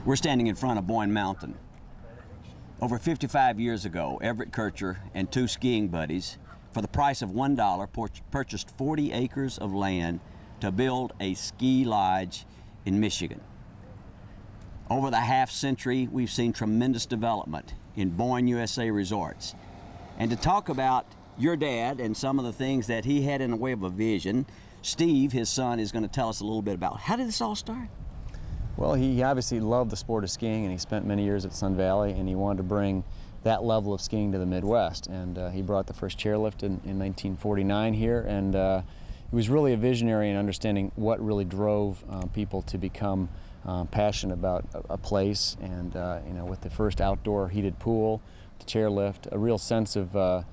We're standing in front of Boyne Mountain. Over 55 years ago, Everett Kircher and two skiing buddies, for the price of $1, purchased 40 acres of land to build a ski lodge in Michigan. Over the half century, we've seen tremendous development in Boyne, USA resorts. And to talk about your dad and some of the things that he had in the way of a vision, Steve, his son, is going to tell us a little bit about how did this all start? Well, he obviously loved the sport of skiing, and he spent many years at Sun Valley, and he wanted to bring that level of skiing to the Midwest. And he brought the first chairlift in 1949 here, and he was really a visionary in understanding what really drove people to become passionate about a place. And you know, with the first outdoor heated pool, the chairlift, a real sense of a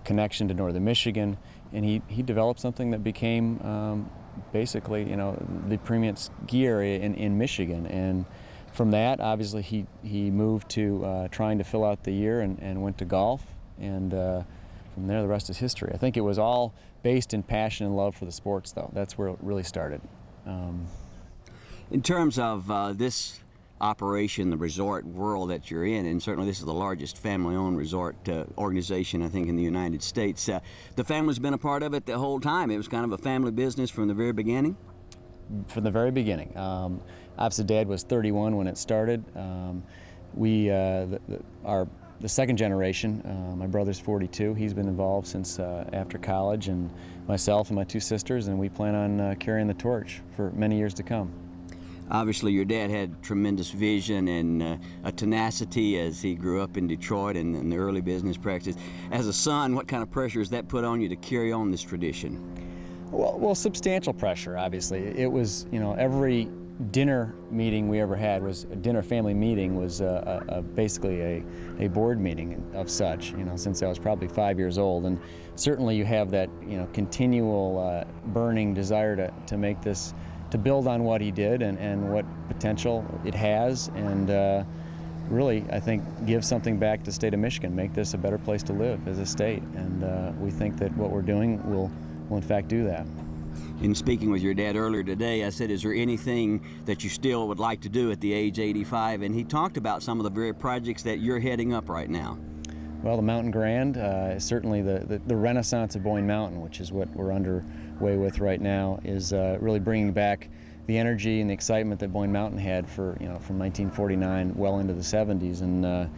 connection to northern Michigan, and he developed something that became basically, you know, the premium ski area in Michigan. And from that, obviously, he moved to trying to fill out the year and went to golf. And from there, the rest is history. I think it was all based in passion and love for the sports, though. That's where it really started. In terms of this operation, the resort world that you're in, and certainly this is the largest family-owned resort organization, I think, in the United States. The family's been a part of it the whole time. It was kind of a family business from the very beginning? From the very beginning. Obviously, Dad was 31 when it started. The second generation, my brother's 42. He's been involved since after college, and myself and my two sisters, and we plan on carrying the torch for many years to come. Obviously, your dad had tremendous vision and a tenacity as he grew up in Detroit and in the early business practice. As a son, what kind of pressure has that put on you to carry on this tradition? Well, substantial pressure, obviously. It was, you know, every dinner meeting we ever had was a dinner family meeting was basically a board meeting of such, you know, since I was probably 5 years old. And certainly you have that, you know, continual burning desire to make this, to build on what he did and what potential it has, and really, I think, give something back to the state of Michigan, make this a better place to live as a state. And we think that what we're doing will in fact do that. In speaking with your dad earlier today, I said, is there anything that you still would like to do at the age 85? And he talked about some of the very projects that you're heading up right now. Well, the Mountain Grand, certainly the renaissance of Boyne Mountain, which is what we're underway with right now, is really bringing back the energy and the excitement that Boyne Mountain had for, you know, from 1949 well into the 70s. And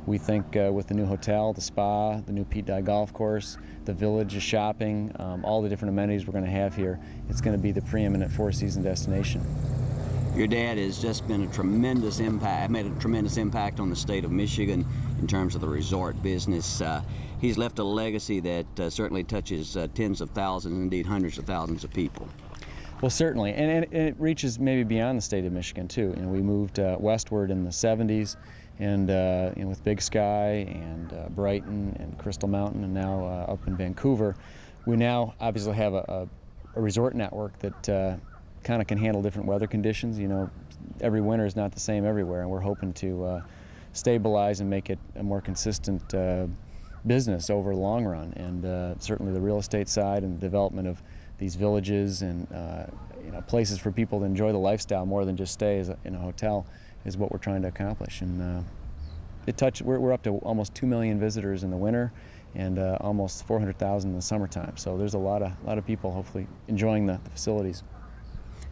we think with the new hotel, the spa, the new Pete Dye golf course, the village of shopping, all the different amenities we're going to have here, it's going to be the preeminent four-season destination. Your dad has just been a tremendous impact, made a tremendous impact on the state of Michigan in terms of the resort business. He's left a legacy that certainly touches tens of thousands, indeed hundreds of thousands of people. Well, certainly, and it reaches maybe beyond the state of Michigan too. You know, we moved westward in the 70s, and you know, with Big Sky and Brighton and Crystal Mountain, and now up in Vancouver, we now obviously have a resort network that kind of can handle different weather conditions. You know, every winter is not the same everywhere, and we're hoping to stabilize and make it a more consistent business over the long run. And certainly the real estate side and the development of these villages and you know, places for people to enjoy the lifestyle more than just stay in a hotel is what we're trying to accomplish. And we're up to almost 2 million visitors in the winter and almost 400,000 in the summertime. So there's a lot of people hopefully enjoying the facilities.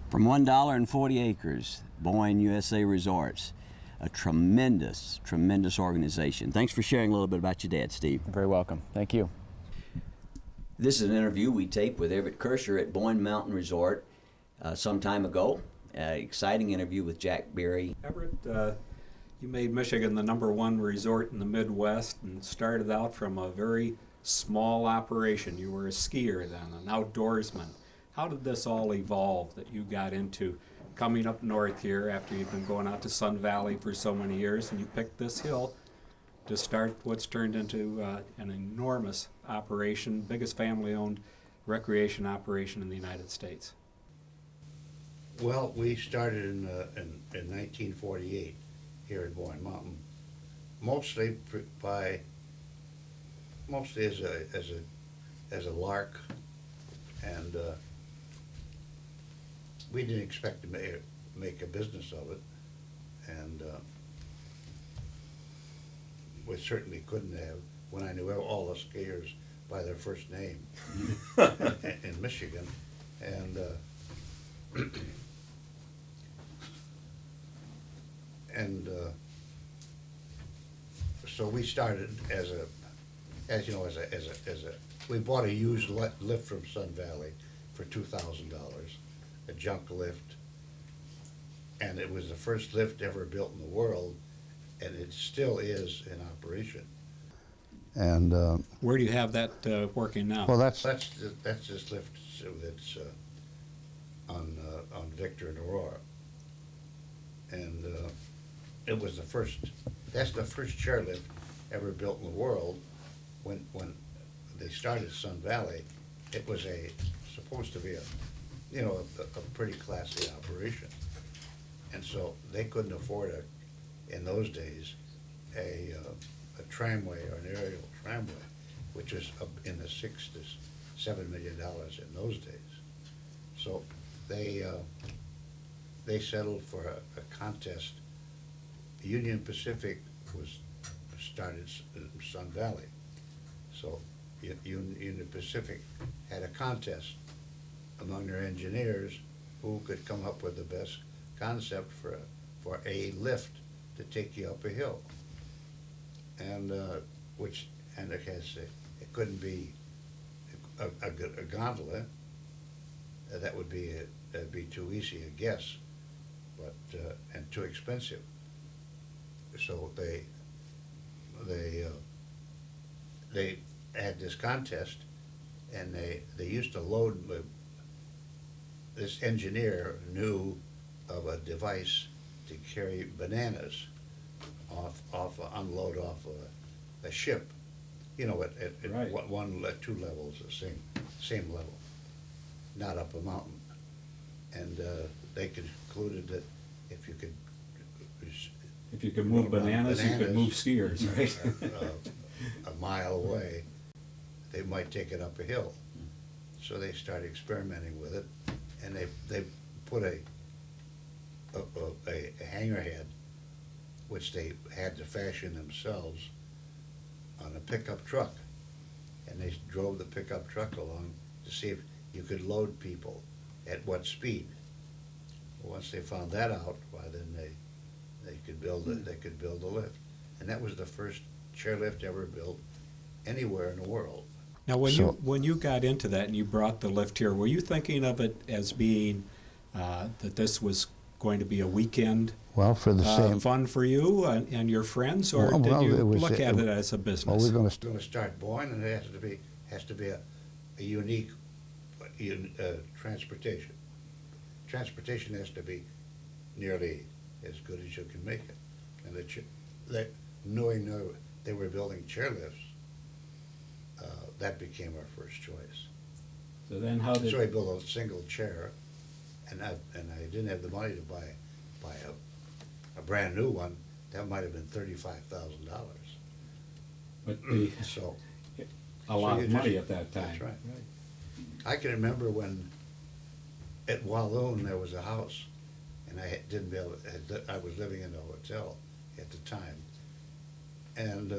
From $1 and 40 acres, Boyne USA Resorts, a tremendous, tremendous organization. Thanks for sharing a little bit about your dad, Steve. You're very welcome. Thank you. This is an interview we taped with Everett Kircher at Boyne Mountain Resort some time ago. Exciting interview with Jack Berry. Everett, you made Michigan the #1 resort in the Midwest and started out from a very small operation. You were a skier then, an outdoorsman. How did this all evolve that you got into coming up north here after you've been going out to Sun Valley for so many years, and you picked this hill to start what's turned into an enormous operation, biggest family-owned recreation operation in the United States? Well, we started in 1948 here at Boyne Mountain, mostly as a lark, and we didn't expect to make a business of it. And we certainly couldn't have when I knew all the skiers by their first name in Michigan. And so we started we bought a used lift from Sun Valley for $2,000, a junk lift, and it was the first lift ever built in the world, and it still is in operation. And Where do you have that working now? well, that's this lift that's on Victor and Aurora, and it was the first. That's the first chairlift ever built in the world. When they started Sun Valley, it was supposed to be a pretty classy operation, and so they couldn't afford in those days a tramway or an aerial tramway, which was in the $6 to $7 million in those days. So they settled for a contest. Union Pacific started in Sun Valley, so Union Pacific had a contest among their engineers who could come up with the best concept for a lift to take you up a hill, and it couldn't be a gondola. That would be that'd be too easy a guess, but and too expensive. So they had this contest, and they used to load. This engineer knew of a device to carry bananas unload off a ship, at Right. Two levels, the same level, not up a mountain. And they concluded that if you could move bananas, you could move skiers, right? a mile away, they might take it up a hill. So they started experimenting with it, and they put a hanger head, which they had to fashion themselves, on a pickup truck, and they drove the pickup truck along to see if you could load people at what speed. Well, once they found that out, why then they could build a lift, and that was the first chairlift ever built anywhere in the world. Now, when you got into that and you brought the lift here, were you thinking of it as being that this was going to be a weekend For the fun for you and your friends, or did you look at it as a business? Well, we're going to start Boyne, and it has to be a unique transportation. Transportation has to be nearly as good as you can make it, and knowing they were building chairlifts, that became our first choice. So then, So I built a single chair, and I didn't have the money to buy a brand new one. That might have been $35,000. But So a lot of money at that time. That's right. I can remember when at Walloon there was a house, and I I was living in a hotel at the time, and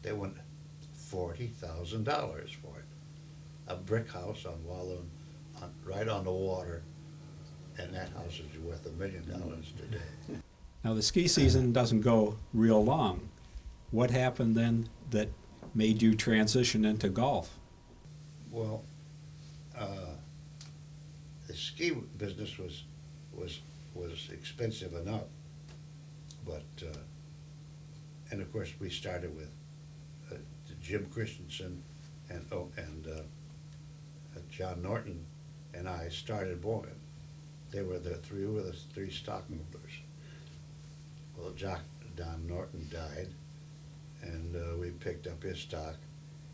they went $40,000 for it. A brick house on Walloon, right on the water, and that house is worth $1 million today. Now, the ski season doesn't go real long. What happened then that made you transition into golf? Well, the ski business was expensive enough, but and of course we started with Jim Christensen and John Norton and I started Boyne. They were the three stockholders. Well, Don Norton died, and we picked up his stock.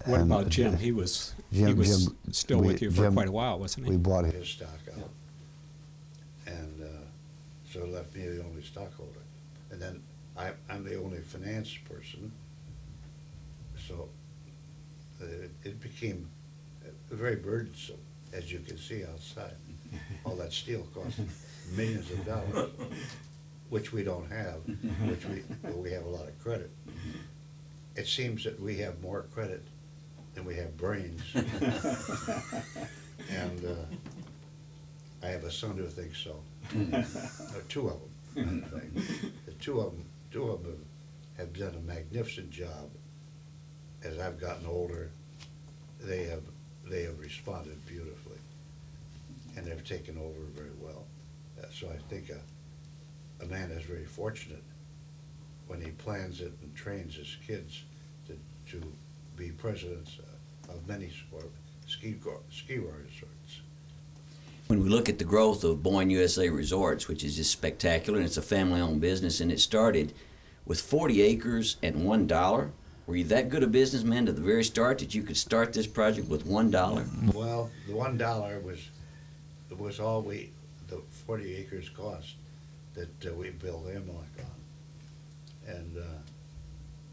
What about Jim? He was still with you for quite a while, wasn't he? We bought his stock out, and so it left me the only stockholder. And then I'm the only finance person, so it became very burdensome, as you can see outside. All that steel cost millions of dollars. which we don't have, we have a lot of credit. It seems that we have more credit than we have brains. And I have a son who thinks so. Two of them, in fact. The two of them have done a magnificent job. As I've gotten older, they have responded beautifully, and they've taken over very well. So I think a man is very fortunate when he plans it and trains his kids to be presidents of many ski resorts. When we look at the growth of Boyne USA Resorts, which is just spectacular, and it's a family-owned business, and it started with 40 acres and $1. Were you that good a businessman to the very start that you could start this project with $1? Well, the $1 was all the 40 acres cost that we built Hemlock on, and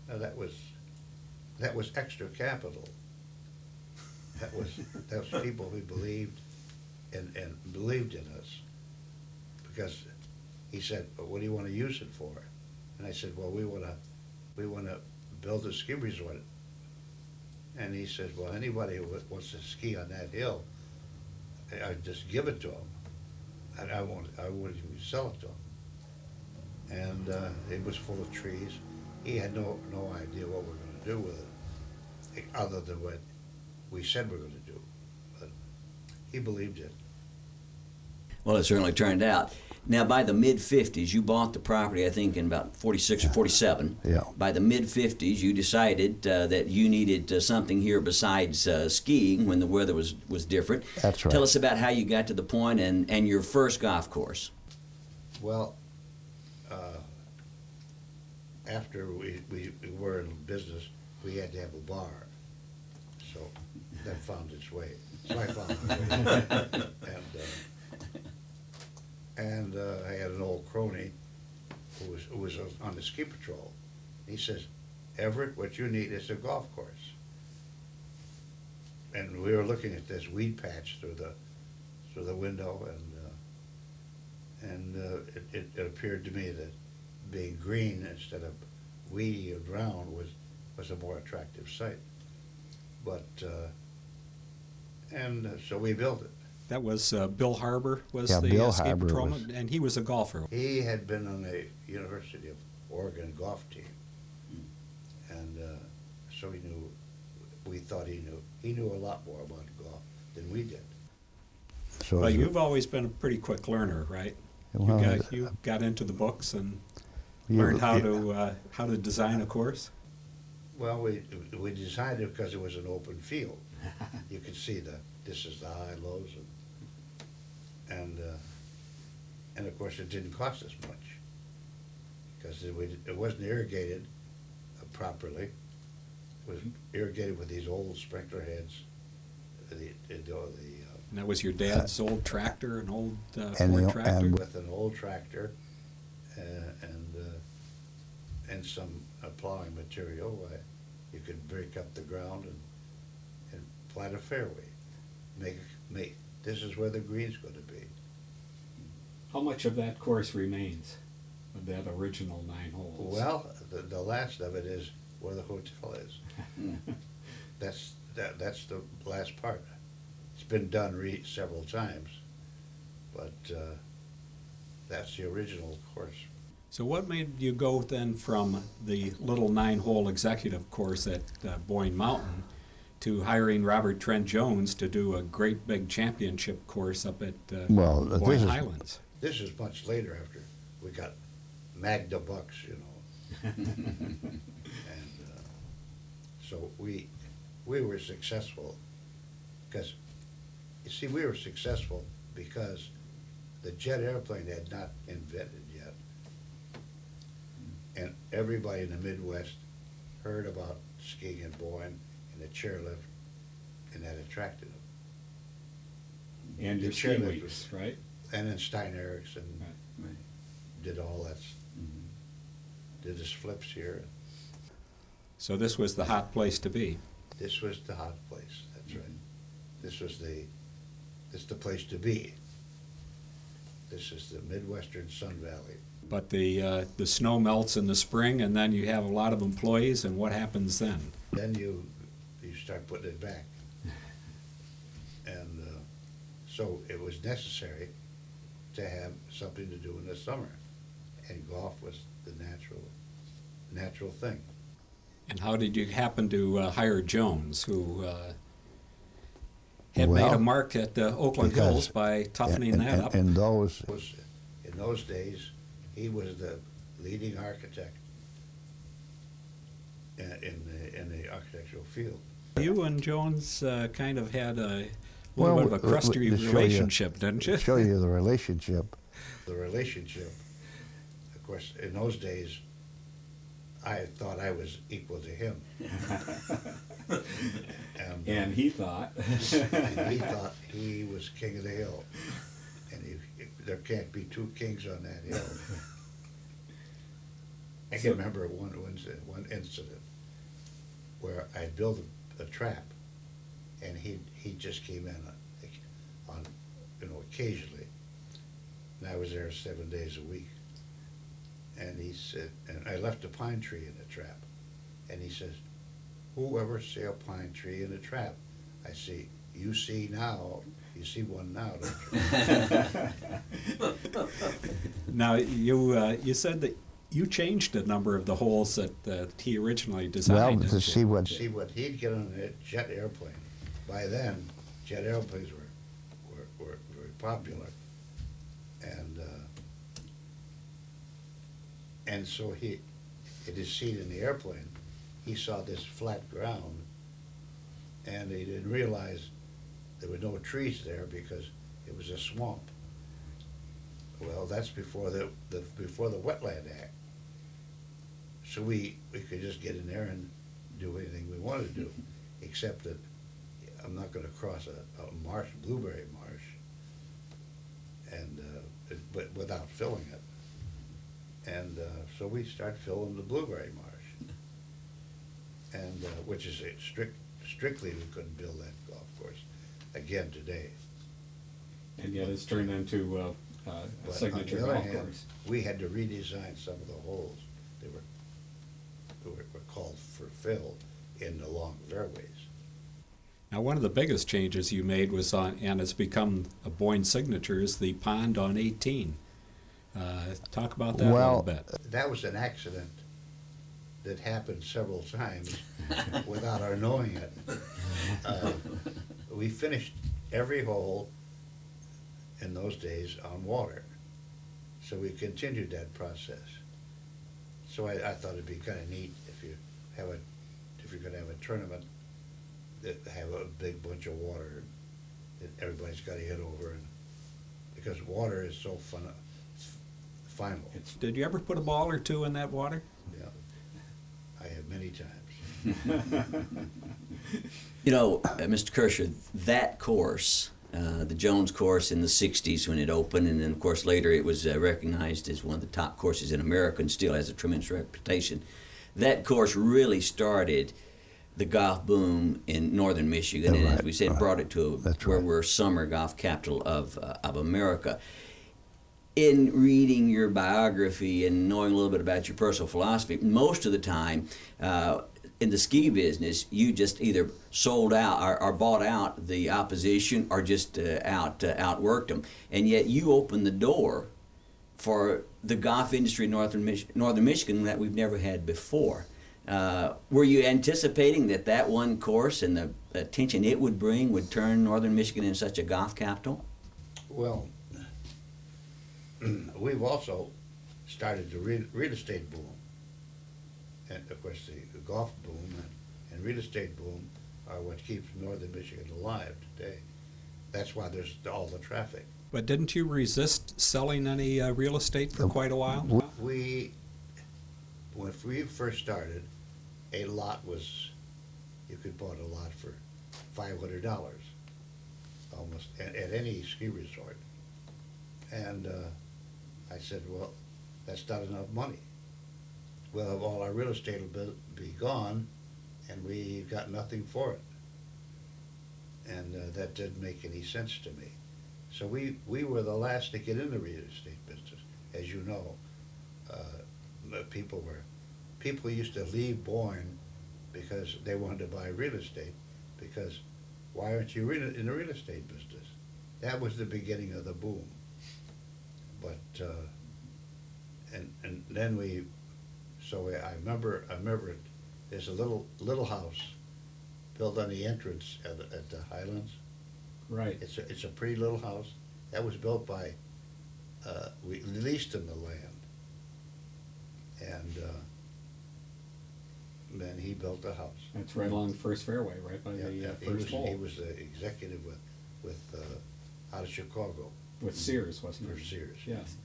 that was extra capital. That was people who believed and believed in us, because he said, "Well, what do you want to use it for?" And I said, "Well, we want to build a ski resort." And he says, "Well, anybody who wants to ski on that hill, I just give it to them. And I wouldn't even sell it to them." And it was full of trees. He had no idea what we were going to do with it, other than what we said we were going to do. But he believed it. Well, it certainly turned out. Now, by the mid-50s, you bought the property, I think, in about 46 or 47. Yeah. By the mid-50s, you decided that you needed something here besides skiing when the weather was different. That's right. Tell us about how you got to the point and your first golf course. Well, after we were in business, we had to have a bar. So that found its way. So I found it. And I had an old crony who was on the ski patrol. He says, "Everett, what you need is a golf course." And we were looking at this weed patch through the window, and it appeared to me that being green instead of weedy or brown was a more attractive site. But so we built it. That was Bill Harbour was Yeah, the Bill ski Harbour patrolman, and he was a golfer. He had been on the University of Oregon golf team, and so we thought he knew a lot more about golf than we did. So But you've always been a pretty quick learner, right? Well, You got into the books and you- learned how to design a course. Well, we decided because it was an open field. You could see this is the high lows, and of course it didn't cost us much because it wasn't irrigated properly. It was irrigated with these old sprinkler heads. And that was your dad's old tractor, an old And Ford the- tractor. and- With an old tractor and some plowing material, you could break up the ground and plant a fairway. This is where the green's going to be. How much of that course remains, of that original 9 holes? Well, the last of it is where the hotel is. That's the last part. It's been done several times, but that's the original course. So what made you go then from the little 9-hole executive course at Boyne Mountain to hiring Robert Trent Jones to do a great big championship course up at Boyne Highlands? This is much later, after we got Magda bucks, you know. And so we were successful because, you see, we were successful because the jet airplane had not invented yet. And everybody in the Midwest heard about skiing in Boyne and the chairlift, and that attracted them. And your the ski chairlift weeks, right? And then Stein Erickson Right. did all that, did his flips here. So this was the hot place to be. This was the hot place, that's right. This is the place to be. This is the Midwestern Sun Valley. But the snow melts in the spring, and then you have a lot of employees, and what happens then? Then you start putting it back. And so it was necessary to have something to do in the summer. And golf was the natural thing. And how did you happen to hire Jones, who had made a Well, mark at the Oakland because Hills by toughening that up? In those, In those days, he was the leading architect in the architectural field. You and Jones kind of had a little bit of a crusty to show you- relationship, didn't you? show you the relationship. The relationship, of course, in those days, I thought I was equal to him. And he thought. And he thought he was king of the hill. And there can't be two kings on that hill. I can remember one incident where I built a trap, and he just came in on occasionally, and I was there 7 days a week. And he said, and I left a pine tree in the trap, and he says, "Who ever see a pine tree in a trap?" I see. You see now. You see one now, don't you? Now, you said that you changed a number of the holes that he originally designed. Well, to didn't see you? what, See what he'd get on a jet airplane. By then, jet airplanes were very popular, and so he, in his seat in the airplane, he saw this flat ground, and he didn't realize there were no trees there because it was a swamp. Well, that's before the Wetland Act. So we could just get in there and do anything we wanted to do, except that I'm not gonna cross a marsh, blueberry marsh, and, but without filling it. And so we start filling the blueberry marsh, and which is strictly we couldn't build that golf course again today. And yet it's turned into a But signature on the other golf hand, course. we had to redesign some of the holes. They were called for fill in the long fairways. Now, one of the biggest changes you made was on, and it's become a Boyne signature, is the pond on 18. Talk about that a Well, little bit. That was an accident that happened several times without our knowing it. We finished every hole in those days on water, so we continued that process. So I thought it'd be kind of neat if you're gonna have a tournament that have a big bunch of water that everybody's got to hit over, and because water is so final. Did you ever put a ball or two in that water? Yeah, I have many times. You know, Mr. Kircher, that course, the Jones course in the 60s when it opened, and then of course later it was recognized as one of the top courses in America and still has a tremendous reputation. That course really started the golf boom in northern Michigan, and as we said, brought it to where we're summer golf capital of America. In reading your biography and knowing a little bit about your personal philosophy, most of the time in the ski business, you just either sold out or bought out the opposition or just outworked them. And yet you opened the door for the golf industry in northern Michigan that we've never had before. Were you anticipating that one course and the attention it would bring would turn northern Michigan into such a golf capital? Well, we've also started the real estate boom. And of course, the golf boom and real estate boom are what keeps northern Michigan alive today. That's why there's all the traffic. But didn't you resist selling any real estate for quite a while? When we first started, a lot was, you could buy a lot for $500 almost at any ski resort. And I said, well, that's not enough money. Well, all our real estate will be gone, and we got nothing for it. And that didn't make any sense to me. So we were the last to get in the real estate business, as you know. People used to leave Boyne because they wanted to buy real estate, because why aren't you in the real estate business? That was the beginning of the boom. But and then I remember there's a little house built on the entrance at the Highlands. Right. It's a pretty little house. That was built by, we leased him the land. And then he built the house. That's right along the First Fairway, right by the first hole. He was the executive with out of Chicago. With Sears, wasn't For it? Sears. Yes.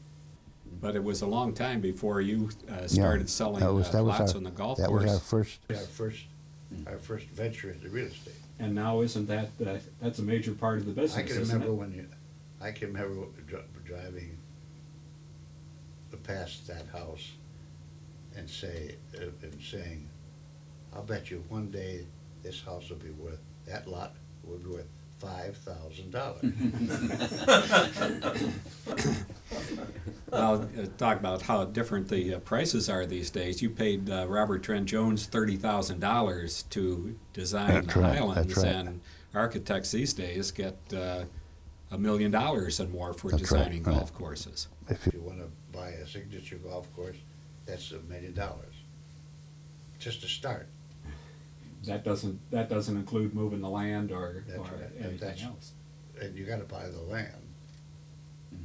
But it was a long time before you started selling lots on the golf course. That was Our first venture into real estate. And now isn't that's a major part of the business? I can isn't remember it? driving past that house and saying, I'll bet you one day this house will be worth, that lot will be worth $5,000. Well, talk about how different the prices are these days. You paid Robert Trent Jones $30,000 to design the Highlands, right. and architects these days get $1 million and more for That's designing right. golf courses. If you want to buy a signature golf course, that's $1 million. Just to start. That doesn't include moving the land or That's right. anything else. And you got to buy the land.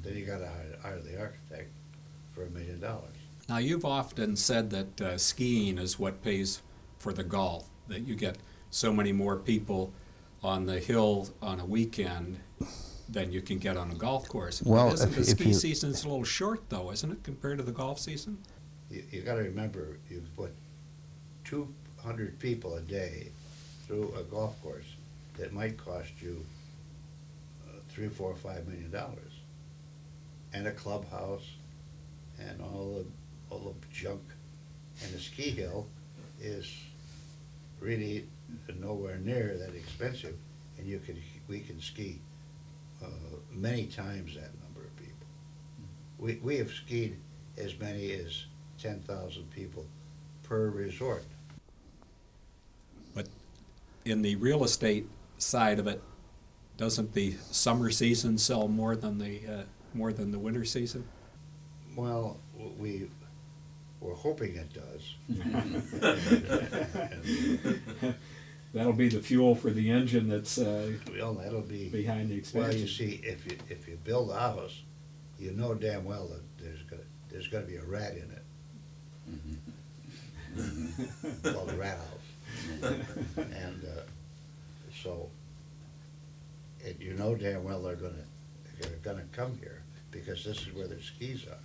Then you got to hire the architect for $1 million. Now, you've often said that skiing is what pays for the golf, that you get so many more people on the hill on a weekend than you can get on a golf course. Well, Isn't the if ski you- season's a little short, though, isn't it, compared to the golf season? You got to remember, you put 200 people a day through a golf course that might cost you $3, $4, $5 million, and a clubhouse, and all the junk, and the ski hill is really nowhere near that expensive, and we can ski many times that number of people. We have skied as many as 10,000 people per resort. But in the real estate side of it, doesn't the summer season sell more than the winter season? Well, we're hoping it does. That'll be the fuel for the engine that's Well, that'll be behind the expansion. Well, you see, if you build a house, you know damn well that there's gonna be a rat in it. Called a rat house. And and you know damn well they're gonna come here because this is where their skis are.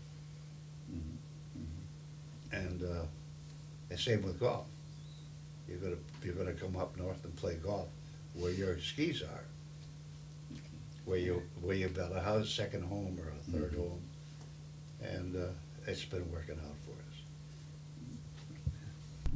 And the same with golf. You're gonna come up north and play golf where your skis are, where you built a house, second home or a third home, and it's been working out for us.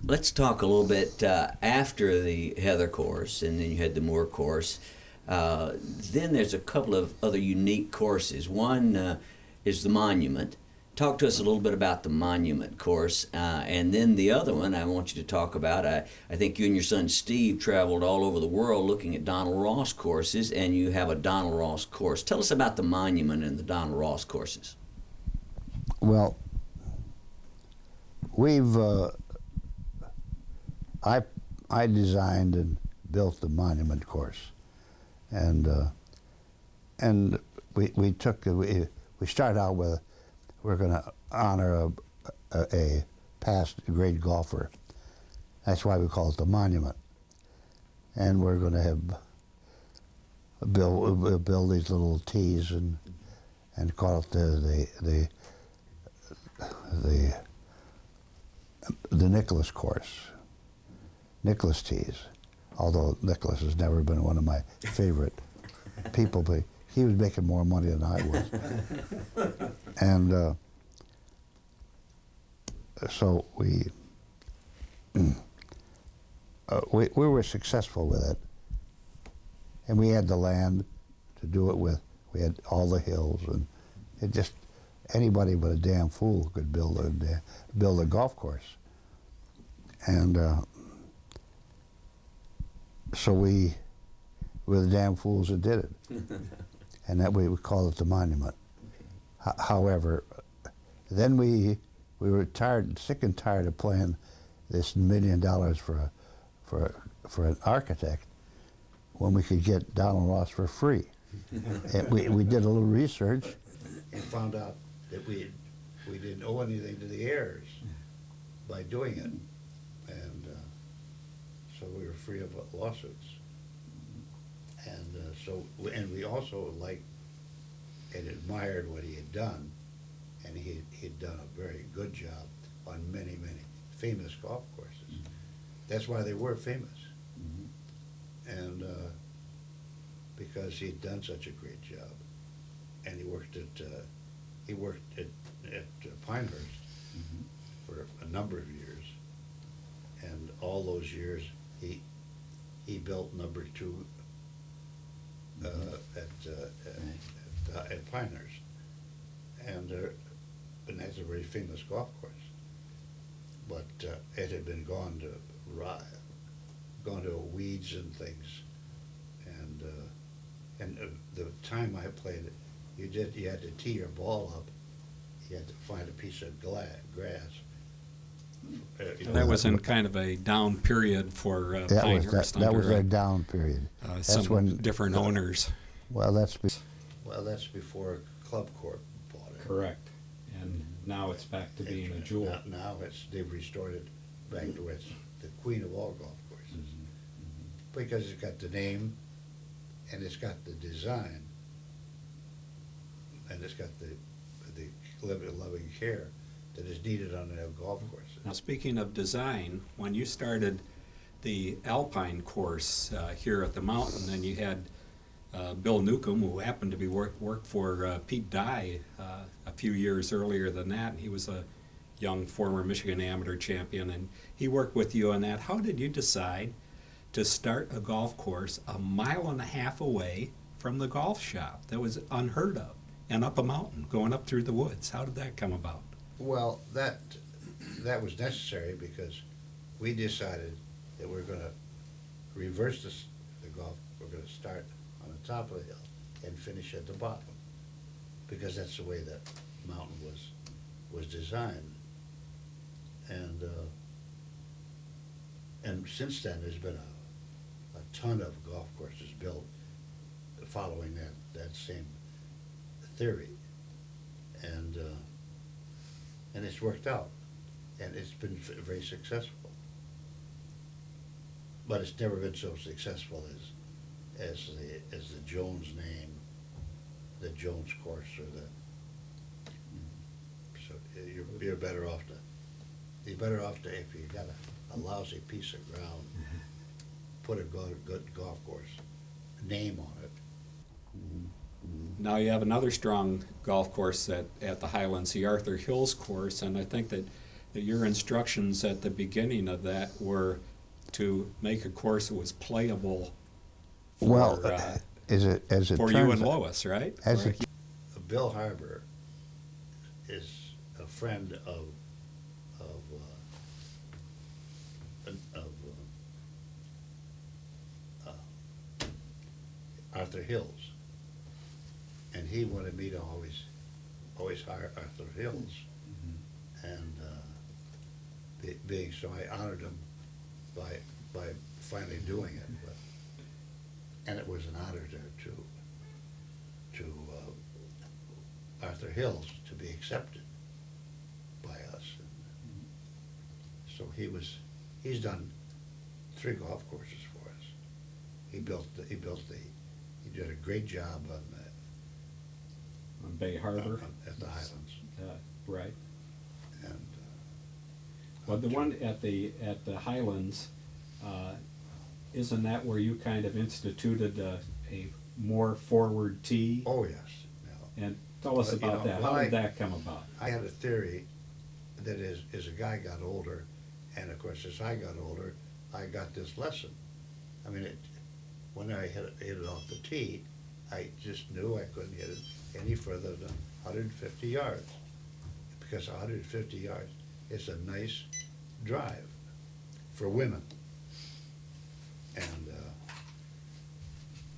Let's talk a little bit after the Heather course, and then you had the Moore course. Then there's a couple of other unique courses. One is the Monument. Talk to us a little bit about the Monument course, and then the other one I want you to talk about. I think you and your son Steve traveled all over the world looking at Donald Ross courses, and you have a Donald Ross course. Tell us about the Monument and the Donald Ross courses. Well, we've I designed and built the Monument course, and we started out with we're going to honor a past great golfer. That's why we call it the Monument, and we're going to have build these little tees and call it the Nicholas course, Nicholas tees. Although Nicholas has never been one of my favorite people, but he was making more money than I was. And so we were successful with it, and we had the land to do it with. We had all the hills, and it just anybody but a damn fool could build a golf course. And so we were the damn fools that did it. And that we would call it the monument. However, then we were sick and tired of paying this $1 million for an architect when we could get Donald Ross for free. And we did a little research and found out that we didn't owe anything to the heirs by doing it, and so we were free of lawsuits. And and we also liked and admired what he had done, and he'd done a very good job on many, many famous golf courses. That's why they were famous. And because he'd done such a great job, and he worked at Pinehurst for a number of years, and all those years he built number 2 at Pinehurst, and that's a very famous golf course. But it had been gone to weeds and things, and the time I played it, you had to tee your ball up. You had to find a piece of grass. That was in kind of a down period for Pinehurst. That was a down period. That's That's when different owners. Well, that's before Club Corp bought it. Correct. And now it's back to being a jewel. Now they've restored it back to it's the queen of all golf courses, because it's got the name, and it's got the design, and it's got the loving care that is needed on a golf course. Now, speaking of design, when you started the Alpine course here at the mountain, and you had Bill Newcomb, who happened to be worked for Pete Dye a few years earlier than that, and he was a young former Michigan amateur champion, and he worked with you on that. How did you decide to start a golf course 1.5 miles away from the golf shop? That was unheard of, and up a mountain, going up through the woods. How did that come about? Well, that was necessary because we decided that we're going to reverse the golf. We're going to start on the top of the hill and finish at the bottom, because that's the way that mountain was designed. And since then, there's been a ton of golf courses built following that same theory, and it's worked out, and it's been very successful. But it's never been so successful as the Jones name, the Jones course, or so you're better off to if you got a lousy piece of ground, put a good golf course name on it. Now you have another strong golf course at the Highlands, the Arthur Hills course, and I think that your instructions at the beginning of that were to make a course that was playable for, for you and Lois, right? Bill Harbour is a friend of Arthur Hills, and he wanted me to always hire Arthur Hills, and being so, I honored him by finally doing it. And it was an honor to Arthur Hills to be accepted by us. And so he's done 3 golf courses for us. He did a great job On Bay Harbor. at the Highlands. Right. And Well, the one at the Highlands, isn't that where you kind of instituted a more forward tee? oh yes. Yeah. And tell us But, you about know, that. well, How did that come about? I had a theory that as a guy got older, and of course as I got older, I got this lesson. I mean, when I hit it off the tee, I just knew I couldn't hit it any further than 150 yards, because 150 yards is a nice drive for women. And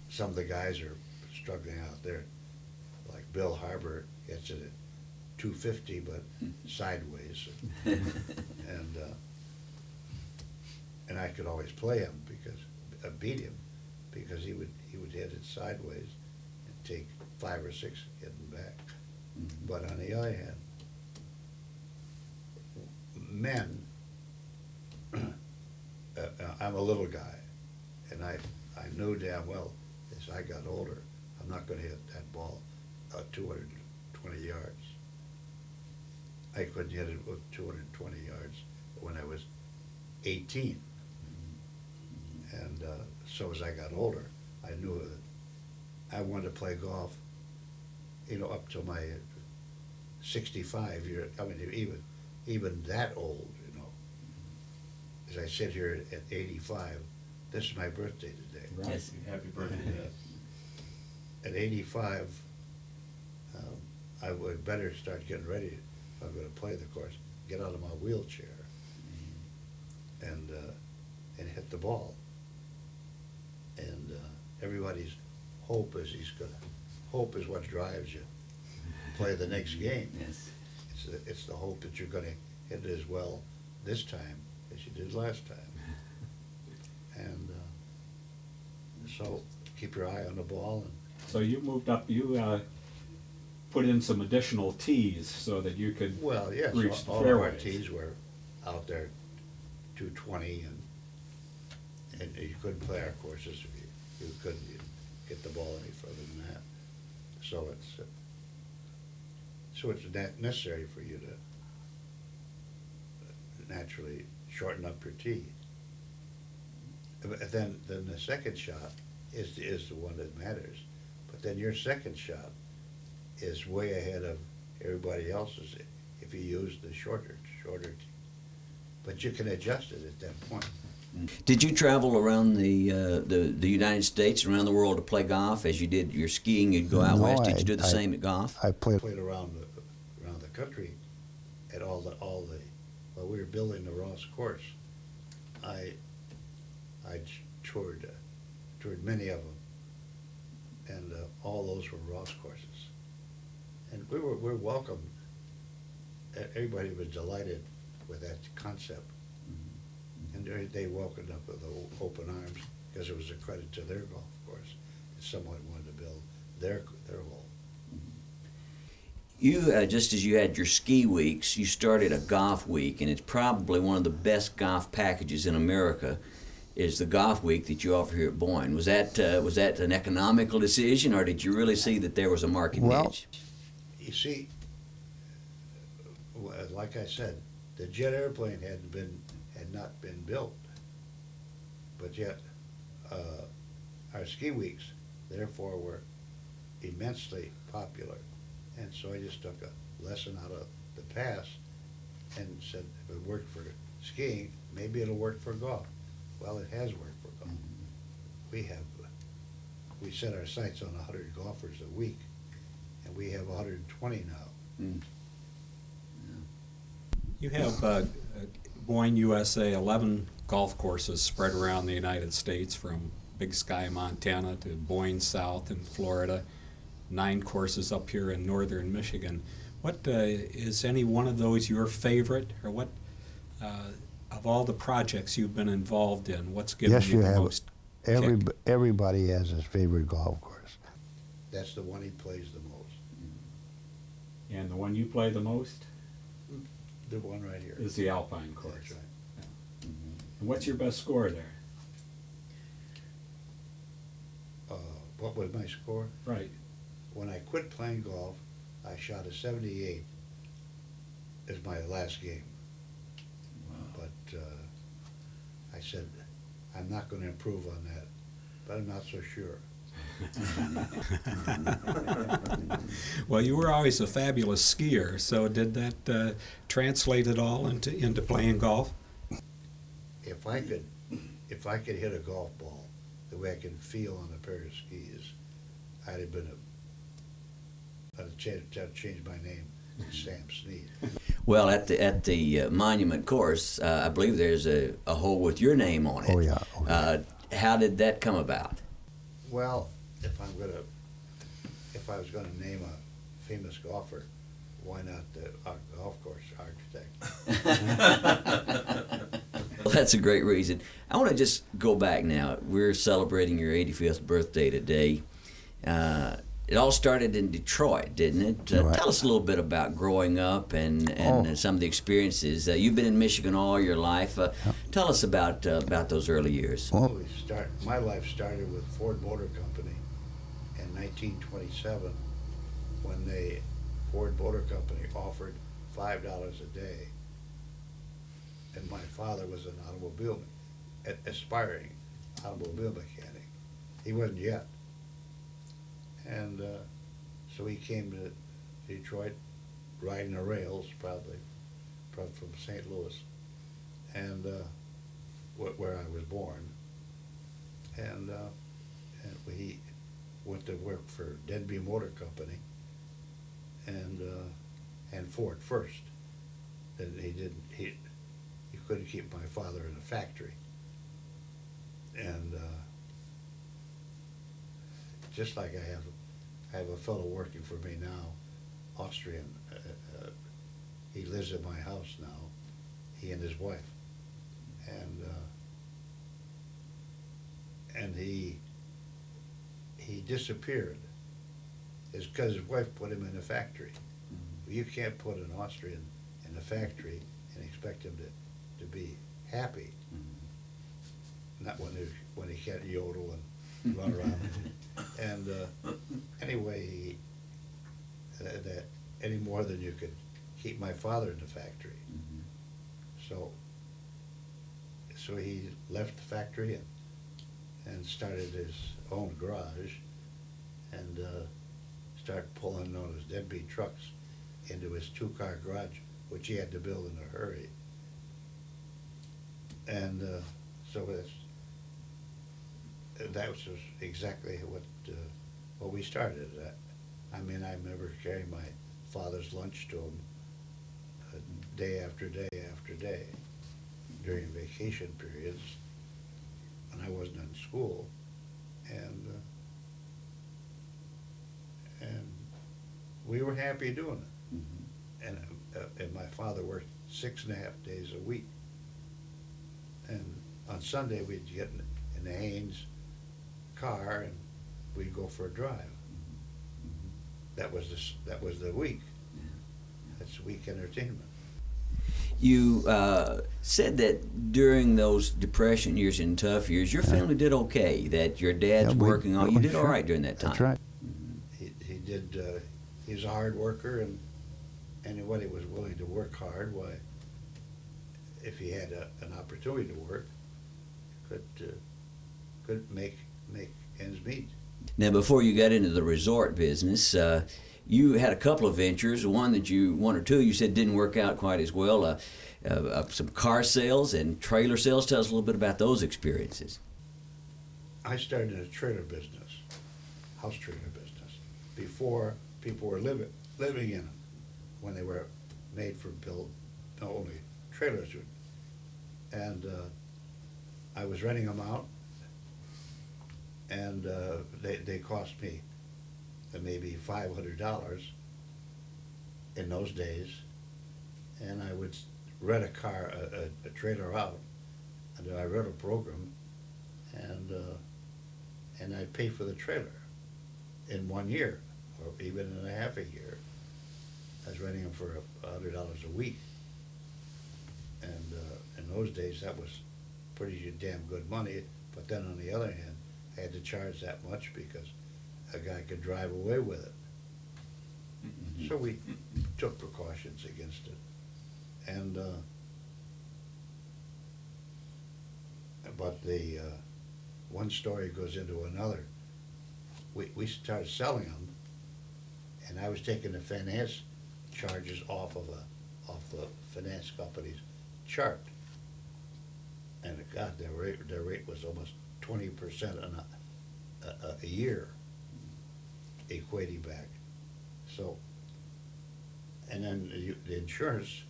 some of the guys are struggling out there, like Bill Harbor hits it at 250, but sideways. And I could always play him because beat him, because he would hit it sideways and take 5 or 6 hitting back. But on the other hand, men, I'm a little guy, and I knew damn well as I got older, I'm not going to hit that ball 220 yards. I couldn't hit it with 220 yards when I was 18. And so as I got older, I knew that I wanted to play golf, up to my 65 year. I mean, even that old, As I sit here at 85, this is my birthday today. Right. Yes. Happy birthday. At 85, I would better start getting ready if I'm going to play the course. Get out of my wheelchair and hit the ball. And everybody's hope is hope is what drives you to play the next game. Yes. It's the hope that you're going to hit it as well this time as you did last time. And so keep your eye on the ball. And So you moved up, you put in some additional tees so that you could well, yes, reach the all of our fairways. tees were out there 220, and you couldn't play our courses if you couldn't get the ball any further than that. So it's necessary for you to naturally shorten up your tee. But then the second shot is the one that matters. But then your second shot is way ahead of everybody else's if you use the shorter tee. But you can adjust it at that point. Did you travel around the United States, around the world to play golf as you did your skiing? You'd go out No, west. Did you do the I- same at golf? I played. Played around the country at all the while we were building the Ross course. I toured many of them, and all those were Ross courses. And we were welcomed. Everybody was delighted with that concept, and they welcomed us with open arms because it was a credit to their golf course that someone wanted to build their hole. You, just as you had your ski weeks, you started a golf week, and it's probably one of the best golf packages in America, is the golf week that you offer here at Boyne. Was that an economical decision, or did you really see that there was a market Well- niche? You see, like I said, the jet airplane had not been built, but yet our ski weeks, therefore, were immensely popular. And so I just took a lesson out of the past and said, if it worked for skiing, maybe it'll work for golf. Well, it has worked for golf. We set our sights on 100 golfers a week, and we have 120 now. Mm. You have Boyne, USA, 11 golf courses spread around the United States, from Big Sky, Montana to Boyne South in Florida, 9 courses up here in northern Michigan. What is any one of those your favorite, or what of all the projects you've been involved in, what's given Yes, you you the have. most kick? Everybody has his favorite golf course. That's the one he plays the most. And the one you play the most The one right here. is the Alpine course. That's right. And what's your best score there? What was my score? Right. When I quit playing golf, I shot a 78 as my last game. But I said, I'm not going to improve on that, but I'm not so sure. Well, you were always a fabulous skier, so did that translate at all into playing golf? If I could hit a golf ball the way I can feel on a pair of skis, I'd have been change my name to Sam Sneed. Well, at the monument course, I believe there's a hole with your name on it. Oh, yeah. Oh, yeah. How did that come about? Well, if I was gonna name a famous golfer, why not the golf course architect? Well, that's a great reason. I want to just go back now. We're celebrating your 85th birthday today. It all started in Detroit, didn't it? Right. Tell us a little bit about growing up and some of the experiences. You've been in Michigan all your life. Tell us about those early years. Well, My life started with Ford Motor Company in 1927 when Ford Motor Company offered $5 a day. And my father was an aspiring automobile mechanic. He wasn't yet. And so he came to Detroit riding the rails, probably from St. Louis, and where I was born. And he went to work for Denby Motor Company and Ford first. And he couldn't keep my father in a factory. And just like I have a fellow working for me now, Austrian. He lives at my house now, he and his wife. And he disappeared. It's because his wife put him in a factory. You can't put an Austrian in a factory and expect him to be happy. Not when he can't yodel and run around. And anyway, that any more than you could keep my father in the factory. So he left the factory and started his own garage and started pulling those deadbeat trucks into his two-car garage, which he had to build in a hurry. And so that was exactly what we started at. I mean, I remember carrying my father's lunch to him day after day after day during vacation periods when I wasn't in school, and we were happy doing it. And my father worked 6.5 days a week, and on Sunday we'd get in the Haynes car and we'd go for a drive. That was the week. That's week entertainment. You said that during those Depression years and tough years, your family did okay. That your dad's working on. You did all right during that time. That's right. He did. He was a hard worker, and anybody was willing to work hard. Why, if he had an opportunity to work, could make ends meet. Now, before you got into the resort business, you had a couple of ventures. One or two you said didn't work out quite as well. Some car sales and trailer sales. Tell us a little bit about those experiences. I started in a trailer business, house trailer business, before people were living in them, when they were made for build, only trailers. And I was renting them out, and they cost me maybe $500 in those days, and I would rent a trailer out under my rental program, and I'd pay for the trailer in 1 year, or even in a half a year. I was renting them for $100 a week, and in those days that was pretty damn good money. But then on the other hand, I had to charge that much because a guy could drive away with it. So we took precautions against it. And but the one story goes into another. We started selling them, and I was taking the finance charges off the finance company's chart. And God, their rate was almost 20% a year, equating back. So, and then the insurance,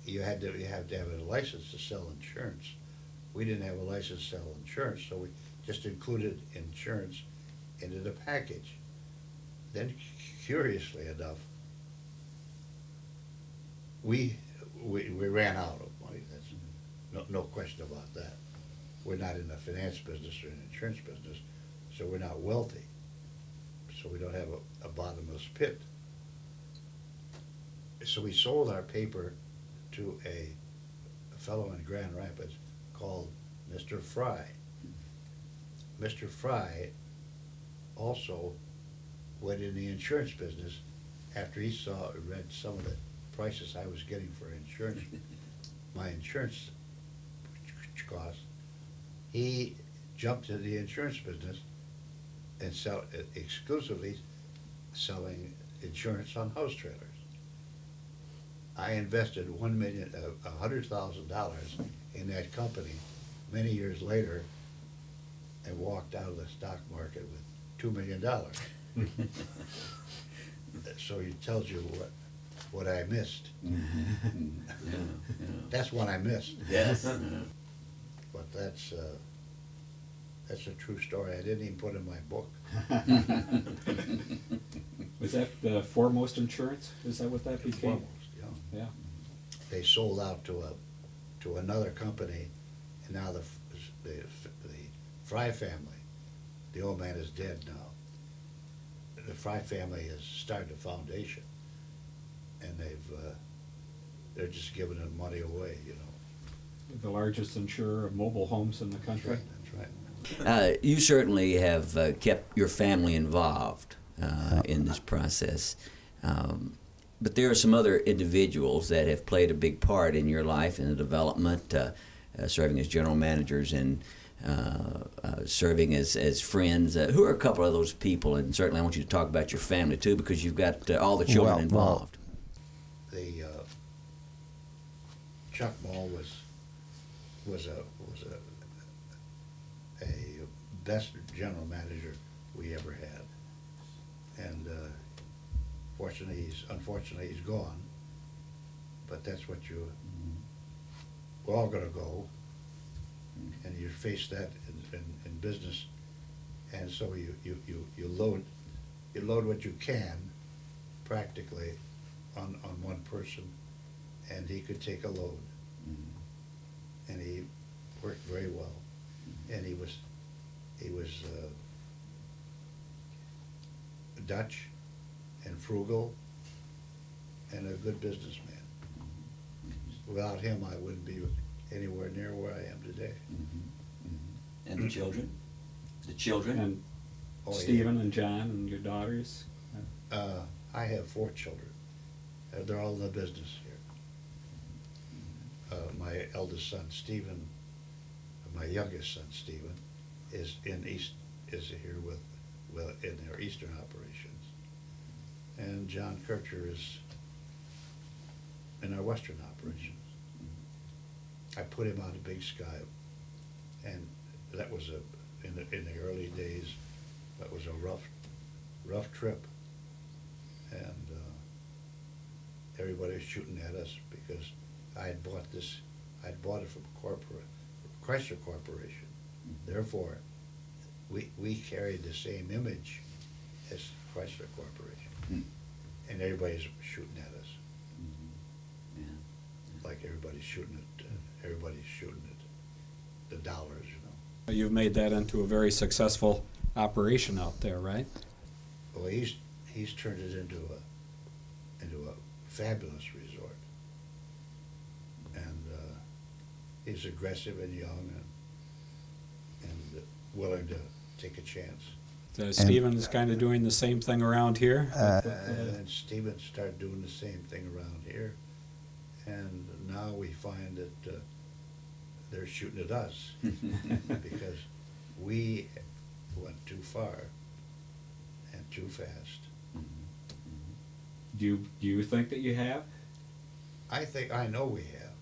you have to have a license to sell insurance. We didn't have a license to sell insurance, so we just included insurance into the package. Then, curiously enough, we ran out of money. That's no question about that. We're not in the finance business or an insurance business, so we're not wealthy. So we don't have a bottomless pit. So we sold our paper to a fellow in Grand Rapids called Mr. Fry. Mr. Fry also went in the insurance business after he read some of the prices I was getting for insurance, my insurance costs. He jumped into the insurance business and exclusively selling insurance on house trailers. I invested $100,000 in that company many years later and walked out of the stock market with $2 million. So it tells you what I missed. That's what I missed. Yes. But that's a true story. I didn't even put in my book. Was that the Foremost Insurance? Is that what that became? Foremost, yeah. Yeah. They sold out to another company, and now the Fry family, the old man is dead now. The Fry family has started a foundation, and they're just giving the money away, you know. The largest insurer of mobile homes in the country. That's right. You certainly have kept your family involved in this process. But there are some other individuals that have played a big part in your life in the development, serving as general managers and serving as friends. Who are a couple of those people? And certainly I want you to talk about your family too, because you've got all the children involved. The Chuck Mull was a best general manager we ever had, and unfortunately he's gone. But that's what we're all going to go, and you face that in business, and so you load what you can practically on one person, and he could take a load, and he worked very well, and he was Dutch and frugal and a good businessman. Without him, I wouldn't be anywhere near where I am today. And the children? The children? And Oh, Stephen and John and your daughters. I have 4 children. They're all in the business here. My eldest son, Stephen, my youngest son, Stephen, is here in their eastern operations, and John Kircher is in our western operations. I put him on the Big Sky, and that was in the early days. That was a rough trip, and everybody was shooting at us because I'd bought it from Chrysler Corporation. Therefore, we carried the same image as Chrysler Corporation, and everybody's shooting at us. Like everybody's shooting at the dollars, you know. You've made that into a very successful operation out there, right? Well, he's turned it into a fabulous resort, and he's aggressive and young and willing to take a chance. Stephen's kind of doing the same thing around here. And Stephen started doing the same thing around here, and now we find that they're shooting at us because we went too far and too fast. Do you think that you have? I know we have.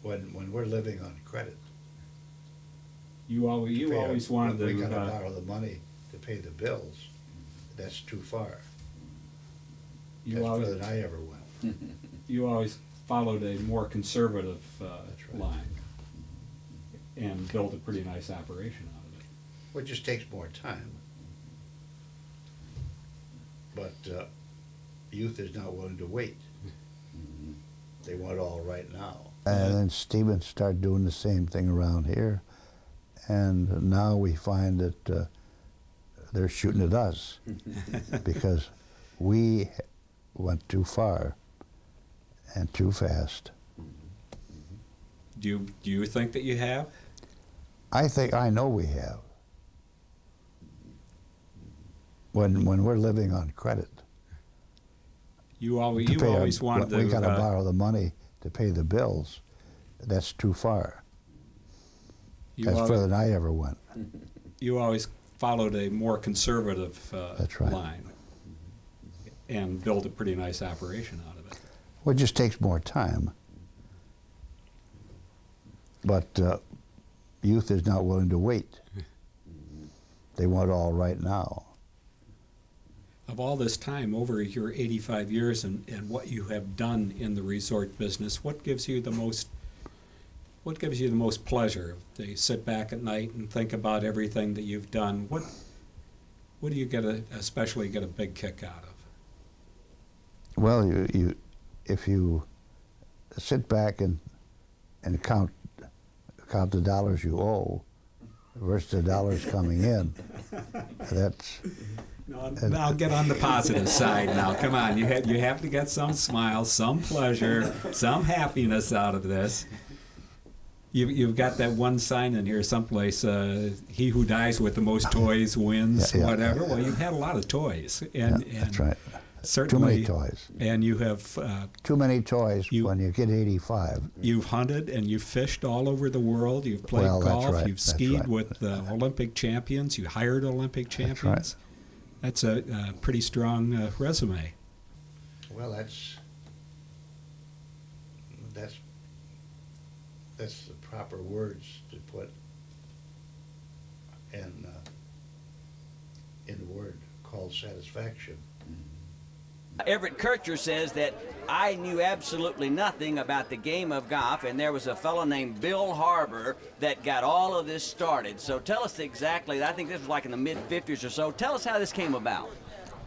When we're living on credit, You always wanted we to. got to borrow the money to pay the bills. that's too far. You That's always, further than I ever went. you always followed a more conservative right. line and built a pretty nice operation out of it. Well, it just takes more time. But youth is not willing to wait. They want it all right now. And then Stevens started doing the same thing around here. And now we find that they're shooting at us because we went too far and too fast. Do you think that you have? I know we have. When we're living on credit. You always wanted to. We got to borrow the money to pay the bills. That's too far. That's further than I ever went. You always followed a more conservative That's right. line and built a pretty nice operation out of it. Well, it just takes more time. But youth is not willing to wait. They want it all right now. Of all this time, over your 85 years and what you have done in the resort business, what gives you the most pleasure? Do you sit back at night and think about everything that you've done? What do you especially get a big kick out of? Well, if you sit back and count the dollars you owe versus the dollars coming in, that's. No, I'll get on the positive side now. Come on, you have to get some smile, some pleasure, some happiness out of this. You've got that one sign in here someplace, he who dies with the most toys wins, whatever. Well, you've had a lot of toys. And that's right. Certainly, too many toys. And you have... too many toys when you get 85. You've hunted and you've fished all over the world. You've played golf. That's right. You've skied with the Olympic champions. You hired Olympic champions. That's right. That's a pretty strong resume. Well, that's the proper words to put in the word called satisfaction. Everett Kircher says that I knew absolutely nothing about the game of golf, and there was a fellow named Bill Harbour that got all of this started. So tell us exactly, I think this was like in the mid-50s or so. Tell us how this came about.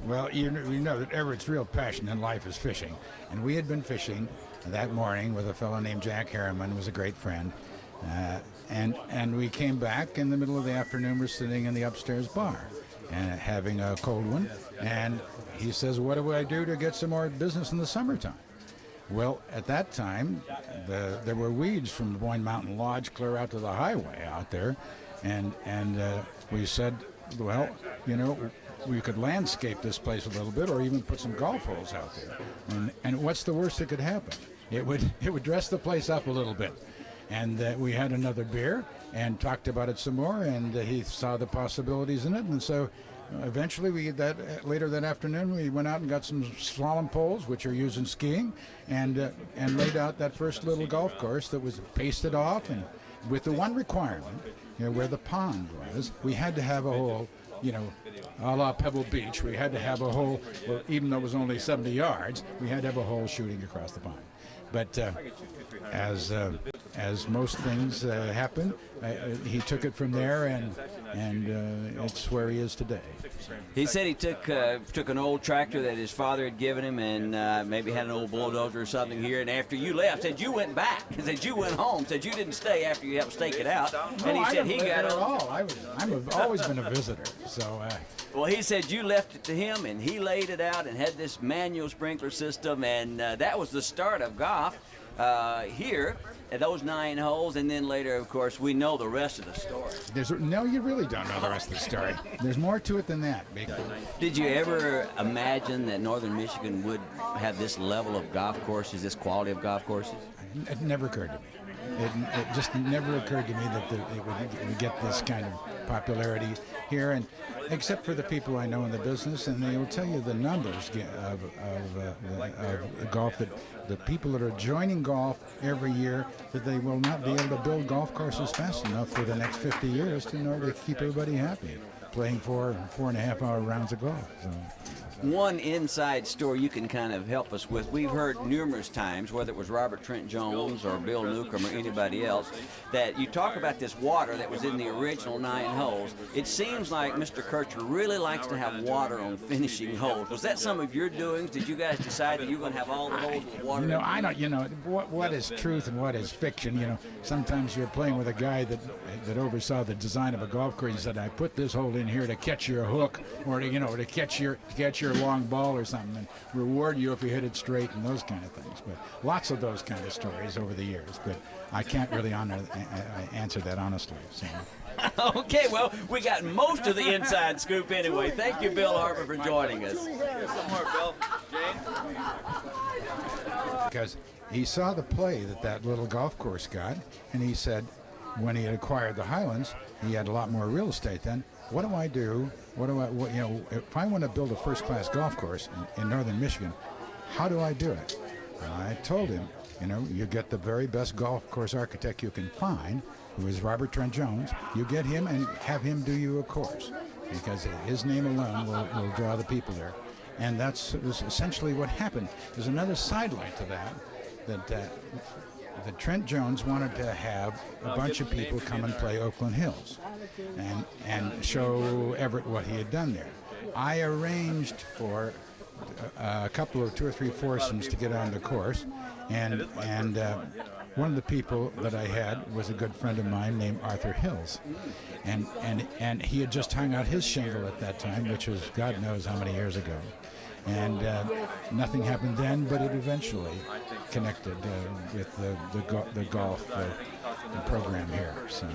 Well, you know that Everett's real passion in life is fishing. And we had been fishing that morning with a fellow named Jack Harriman, who was a great friend. And we came back in the middle of the afternoon. We're sitting in the upstairs bar and having a cold one. And he says, what do I do to get some more business in the summertime? Well, at that time, there were weeds from the Boyne Mountain Lodge clear out to the highway out there. And we said, well, you know, we could landscape this place a little bit or even put some golf holes out there. And what's the worst that could happen? It would dress the place up a little bit. And we had another beer and talked about it some more, and he saw the possibilities in it. And so eventually, later that afternoon, we went out and got some slalom poles, which are used in skiing, and laid out that first little golf course that was pasted off, and with the one requirement, you know, where the pond was, we had to have a hole, you know, a la Pebble Beach. We had to have a hole, well, even though it was only 70 yards, we had to have a hole shooting across the pond. But as most things happen, he took it from there, and it's where he is today. He said he took an old tractor that his father had given him, and maybe had an old bulldozer or something here. And after you left, said you went back, said you went home, said you didn't stay after you helped stake it out. And he said he got it all. I've always been a visitor, so. Well, he said you left it to him, and he laid it out and had this manual sprinkler system, and that was the start of golf here at those 9 holes. And then later, of course, we know the rest of the story. No, you really don't know the rest of the story. There's more to it than that. Did you ever imagine that Northern Michigan would have this level of golf courses, this quality of golf courses? It never occurred to me. It just never occurred to me that it would get this kind of popularity here, and except for the people I know in the business, and they will tell you the numbers of golf, that the people that are joining golf every year, that they will not be able to build golf courses fast enough for the next 50 years in order to keep everybody happy. playing 4.5 hour rounds of golf. So. One inside story you can kind of help us with. We've heard numerous times, whether it was Robert Trent Jones or Bill Newcomb or anybody else, that you talk about this water that was in the original 9 holes. It seems like Mr. Kircher really likes to have water on finishing holes. Was that some of your doings? Did you guys decide that you were going to have all the holes with water? I don't. What is truth and what is fiction? Sometimes you're playing with a guy that oversaw the design of a golf course. He said, "I put this hole in here to catch your hook, or to catch your long ball or something, and reward you if you hit it straight," and those kind of things. But lots of those kind of stories over the years. But I can't really answer that honestly. So. Okay, well, we got most of the inside scoop anyway. Thank you, Bill Harper, for joining us. Because he saw the play that little golf course got, and he said, when he had acquired the Highlands, he had a lot more real estate then. What do I do? If I want to build a first-class golf course in northern Michigan, how do I do it? And I told him, you get the very best golf course architect you can find, who is Robert Trent Jones. You get him and have him do you a course, because his name alone will draw the people there. And that's essentially what happened. There's another sidelight to that Trent Jones wanted to have a bunch of people come and play Oakland Hills and show Everett what he had done there. I arranged for a couple of 2 or 3 foursomes to get on the course, and one of the people that I had was a good friend of mine named Arthur Hills, and he had just hung out his shingle at that time, which was God knows how many years ago. And nothing happened then, but it eventually connected with the golf program here. So.